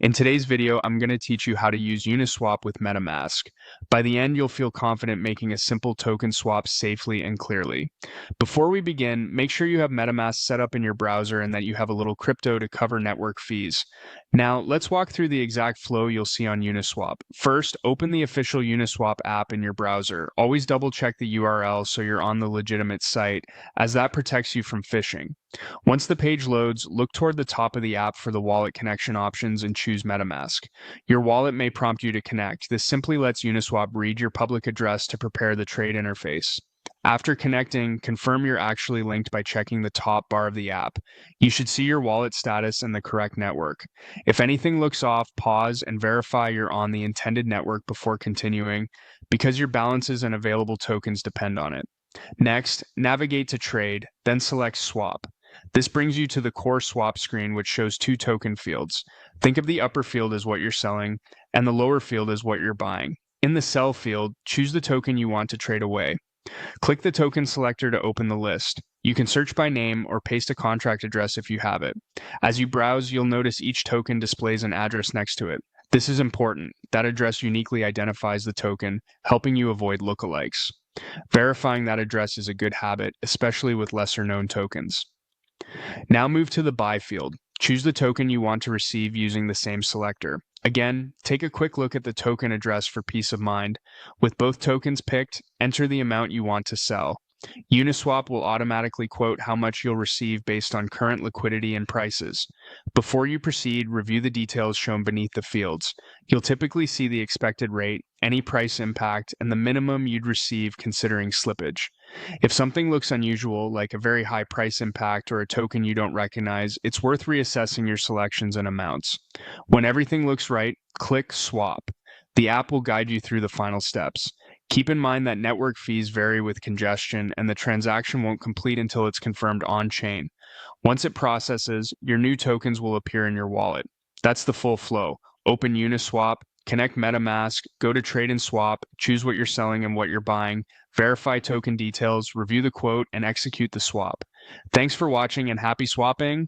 In today's video, I'm going to teach you how to use UniSwap with Metamask. By the end, you'll feel confident making a simple token swap safely and clearly. Before we begin, make sure you have Metamask set up in your browser and that you have a little crypto to cover network fees. Now, let's walk through the exact flow you'll see on UniSwap. First, open the official UniSwap app in your browser. Always double check the URL so you're on the legitimate site, as that protects you from phishing. Once the page loads, look toward the top of the app for the wallet connection options and choose MetaMask. Your wallet may prompt you to connect. This simply lets Uniswap read your public address to prepare the trade interface. After connecting, confirm you're actually linked by checking the top bar of the app. You should see your wallet status and the correct network. If anything looks off, pause and verify you're on the intended network before continuing, because your balances and available tokens depend on it. Next, navigate to Trade, then select Swap. This brings you to the core swap screen, which shows two token fields. Think of the upper field as what you're selling and the lower field as what you're buying. In the sell field, choose the token you want to trade away. Click the token selector to open the list. You can search by name or paste a contract address if you have it. As you browse, you'll notice each token displays an address next to it. This is important. That address uniquely identifies the token, helping you avoid lookalikes. Verifying that address is a good habit, especially with lesser-known tokens. Now move to the buy field. Choose the token you want to receive using the same selector. Again, take a quick look at the token address for peace of mind. With both tokens picked, enter the amount you want to sell. Uniswap will automatically quote how much you'll receive based on current liquidity and prices. Before you proceed, review the details shown beneath the fields. You'll typically see the expected rate, any price impact, and the minimum you'd receive considering slippage. If something looks unusual, like a very high price impact or a token you don't recognize, it's worth reassessing your selections and amounts. When everything looks right, click Swap. The app will guide you through the final steps. Keep in mind that network fees vary with congestion, and the transaction won't complete until it's confirmed on-chain. Once it processes, your new tokens will appear in your wallet. That's the full flow. Open Uniswap, connect MetaMask, go to Trade and Swap, choose what you're selling and what you're buying, verify token details, review the quote, and execute the swap. Thanks for watching and happy swapping!